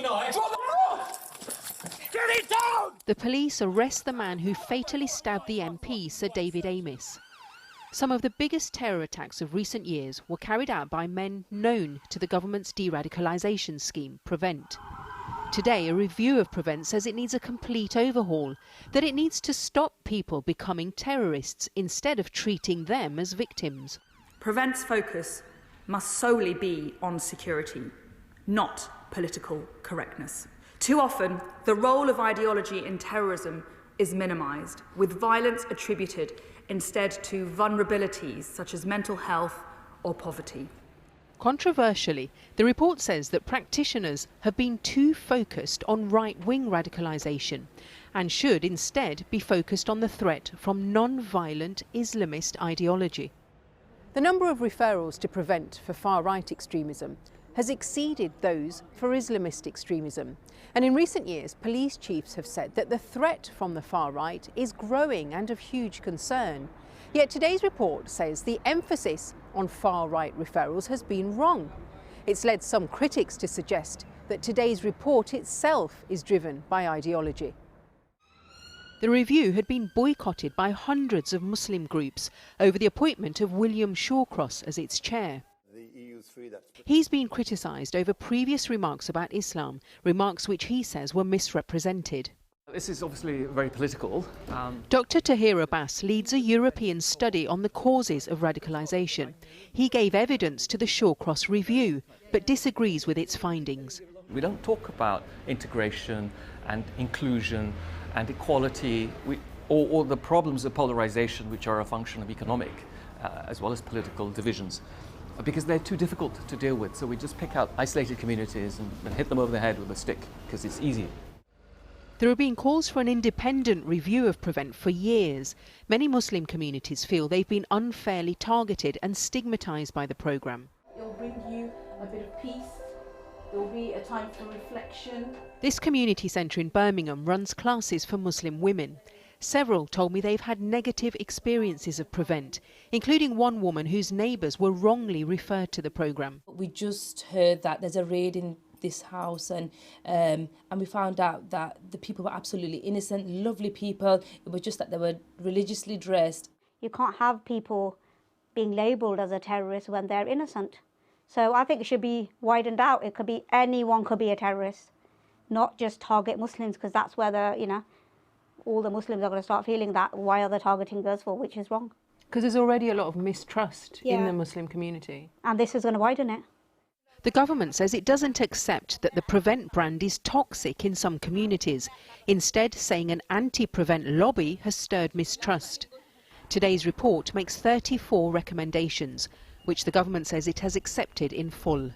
tonight. Get it down! The police arrest the man who fatally stabbed the MP, Sir David Amess. Some of the biggest terror attacks of recent years were carried out by men known to the government's de-radicalisation scheme, PREVENT. Today, a review of PREVENT says it needs a complete overhaul, that it needs to stop people becoming terrorists instead of treating them as victims. PREVENT's focus must solely be on security, not political correctness. Too often, the role of ideology in terrorism is minimised, with violence attributed instead to vulnerabilities such as mental health or poverty. Controversially, the report says that practitioners have been too focused on right-wing radicalisation and should instead be focused on the threat from non-violent Islamist ideology. The number of referrals to PREVENT for far-right extremism has exceeded those for Islamist extremism. And in recent years, police chiefs have said that the threat from the far right is growing and of huge concern. Yet today's report says the emphasis on far-right referrals has been wrong. It's led some critics to suggest that today's report itself is driven by ideology. The review had been boycotted by hundreds of Muslim groups over the appointment of William Shawcross as its chair. He's been criticised over previous remarks about Islam, remarks which he says were misrepresented. This is obviously very political. Dr. Tahir Abbas leads a European study on the causes of radicalisation. He gave evidence to the Shawcross review, but disagrees with its findings. We don't talk about integration and inclusion and equality or the problems of polarisation, which are a function of economic as well as political divisions, because they're too difficult to deal with. So we just pick out isolated communities and hit them over the head with a stick, because it's easy. There have been calls for an independent review of PREVENT for years. Many Muslim communities feel they've been unfairly targeted and stigmatised by the programme. It will bring you a bit of peace. There will be a time for reflection. This community centre in Birmingham runs classes for Muslim women. Several told me they've had negative experiences of PREVENT, including one woman whose neighbours were wrongly referred to the programme. We just heard that there's a raid in this house and we found out that the people were absolutely innocent, lovely people. It was just that they were religiously dressed. You can't have people being labelled as a terrorist when they're innocent. So I think it should be widened out. It could be anyone could be a terrorist, not just target Muslims, because that's where all the Muslims are going to start feeling that. Why are they targeting us for, which is wrong? Because there's already a lot of mistrust in the Muslim community. And this is going to widen it. The government says it doesn't accept that the PREVENT brand is toxic in some communities, instead saying an anti-PREVENT lobby has stirred mistrust. Today's report makes 34 recommendations, which the government says it has accepted in full.